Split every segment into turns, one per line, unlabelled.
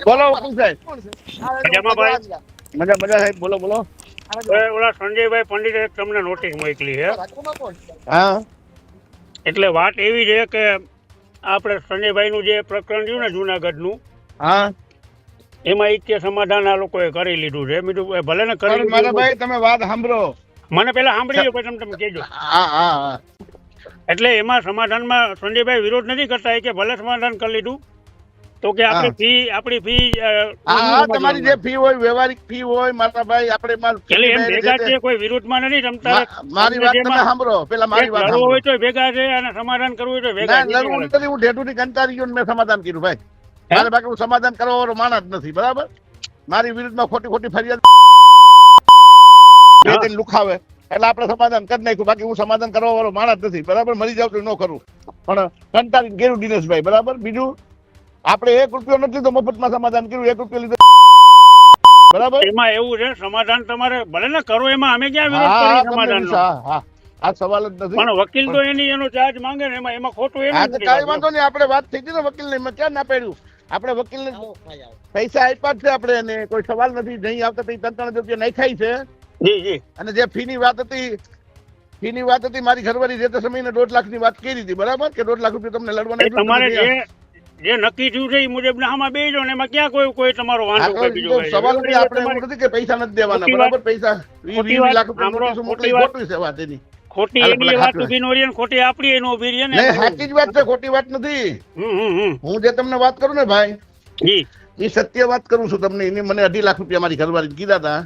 બોલો હુકુમ સાહેબ.
મજામાં ભાઈ?
મજા મજા સાહેબ, બોલો બોલો.
ઓલા સંજયભાઈ પંડિતે તમને નોટિસ મોકલી છે.
હા
એટલે વાત એવી છે કે આપણે સંજયભાઈનું જે પ્રકરણ થયું ને જુનાગઢનું,
હા
એમાં ઈત્ય સમાધાન આ લોકોએ કરી લીધું છે. બીજું ભલે ને કરી
પણ મારા
લીધું,
ભાઈ તમે વાત સાંભળો.
મને પેલા સાંભળી લો પછી તમે કહેજો.
હા હા હા
એટલે એમાં સમાધાનમાં સંજયભાઈ વિરોધ નથી કરતા કે ભલે સમાધાન કરી લીધું તો કે આપણી ફી
હા હા તમારી જે ફી હોય, વ્યવહારિક ફી હોય મારા ભાઈ, આપણે
એટલે એમ ભેગા છે, કોઈ વિરોધમાં નથી રમતા.
મારી વાત તમે સાંભળો, પેલા મારી વાત
લડવું
સાંભળો.
હોય તો ભેગા છે અને સમાધાન કરવું હોય તો
ના
ભેગા.
લડવું નથી, હું ઢેઢુથી કંટાળી ગયો ને મેં સમાધાન કર્યું ભાઈ. મારે બાકી હું સમાધાન કરવા વાળો માણસ જ નથી, બરાબર. મારી વિરુદ્ધમાં ખોટી ખોટી ફરિયાદ લુખાવે એટલે આપણે સમાધાન કરી નાખ્યું. બાકી હું સમાધાન કરવા વાળો માણસ નથી, બરાબર. મરી જાવ તો ન કરું, પણ કંટાળી ગયેલું દિનેશભાઈ, બરાબર. બીજું આપણે 1 રૂપિયો નથી લીધો, મફતમાં સમાધાન કર્યું. 1 રૂપિયો લીધો, બરાબર.
એમાં એવું છે, સમાધાન તમારે ભલે ને કરો, એમાં અમે ક્યાં વિરોધ કરી સમાધાનનો?
હા આ સવાલ જ નથી.
પણ વકીલ તો એનો ચાર્જ માંગે ને, એમાં ખોટું એનું નથી.
કાંઈ વાંધો નહીં, આપણે વાત થઈ ગઈ ને વકીલને, મેં ક્યાં ના પાડ્યું. આપણે વકીલને પૈસા આપ્યા જ છે, આપણે એને કોઈ સવાલ નથી. નહીં આવતા તો 3-3 રૂપિયા નાખ્યા છે.
જી જી.
અને જે ફીની વાત હતી, મારી ઘરવાળી જે તે સમયે 1.5 લાખની વાત કરી હતી, બરાબર, કે 1.5 લાખ રૂપિયા તમને લડવાના.
તમારે જે નક્કી થયું છે એ મુજબ આમાં બેજો ને, એમાં ક્યાં કોઈ તમારો વાંધો કોઈ બીજો
સવાલ નથી. આપણે એવું નથી કે પૈસા નથી દેવાના, બરાબર. પૈસા 20 લાખ રૂપિયા મોકલી, ખોટી છે વાત એની.
ખોટી એની વાત ઉભી નો રહી ને ખોટી આપણી એનો ઉભી રહી ને.
સાચી જ વાત છે, ખોટી વાત નથી. હું જે તમને વાત કરું ને ભાઈ,
જી
એ સત્ય વાત કરું છું તમને. એને મને 2.5 લાખ રૂપિયા મારી ઘરવાળી કીધા હતા.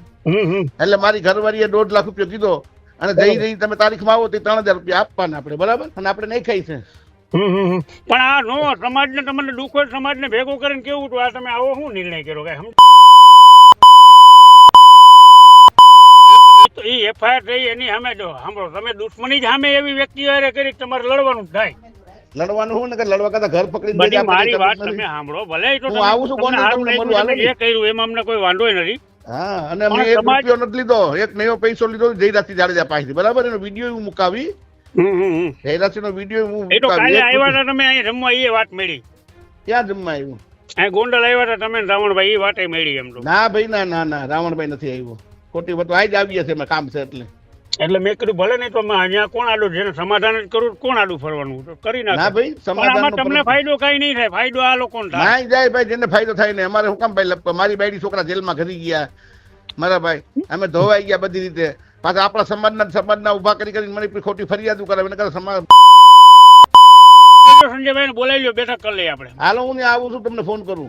એટલે મારી ઘરવાળીએ 1.5 લાખ રૂપિયા કીધો. અને જઈ તમે તારીખમાં આવો તો 3000 રૂપિયા આપવાના આપણે, બરાબર. અને આપણે નહીં ખાઈ છે.
પણ આ નો સમાજને તમને દુઃખ હોય, સમાજને ભેગો કરીને કેવું હતું, આ તમે આવો શું નિર્ણય કર્યો? કઈ એ એફઆઈઆર થઈ એની સામે સાંભળો, તમે દુશ્મની જ સામે એવી વ્યક્તિ હારે કરી તમારે લડવાનું થાય.
લડવાનું હું ને કે લડવા કરતા ઘર પકડીને
મારી વાત તમે સાંભળો. ભલે તો
હું આવું છું, કોને તમને મળું, હાલો
જે કર્યું એમાં અમને કોઈ વાંધો નથી.
હા, અને મેં 1 રૂપિયો નથી લીધો, એક નવો પૈસો લીધો જયરાજસિંહ જાડેજા પાસેથી, બરાબર. એનો વિડીયો હું મુકાવી, જયરાજસિંહનો વિડીયો હું
એ તો કાલે આવ્યા હતા તમે અહીં રમવા, એ વાત મળી.
ક્યાં જમવા આવ્યું?
અહીં ગોંડલ આવ્યા હતા તમે રાવણભાઈ, એ વાતે મળી. એમ તો
ના ભાઈ, ના રાવણભાઈ નથી આવ્યો. ખોટી વાત આજ આવીએ છે, કામ છે એટલે
મેં કીધું ભલે નહીં તો અહીંયા કોણ આડું જેને સમાધાન જ કરું, કોણ આડું ફરવાનું તો કરી નાખે.
ના ભાઈ, સમાધાન
તમને ફાયદો કઈ નહીં થાય. ફાયદો આ લોકો
ના જાય ભાઈ, જેને ફાયદો થાય ને. અમારે શું કામ ભાઈ, મારી બાયડી છોકરા જેલમાં ઘરી ગયા, મારા ભાઈ, અમે ધોવાઈ ગયા બધી રીતે. પાછા આપણા સમાજના ઉભા કરીને મને ખોટી ફરિયાદ કરાવે. સમાજ
સંજયભાઈ બોલાવી લો, બેઠક કરી લઈએ આપણે.
હાલો, હું આવું છું, તમને ફોન કરું.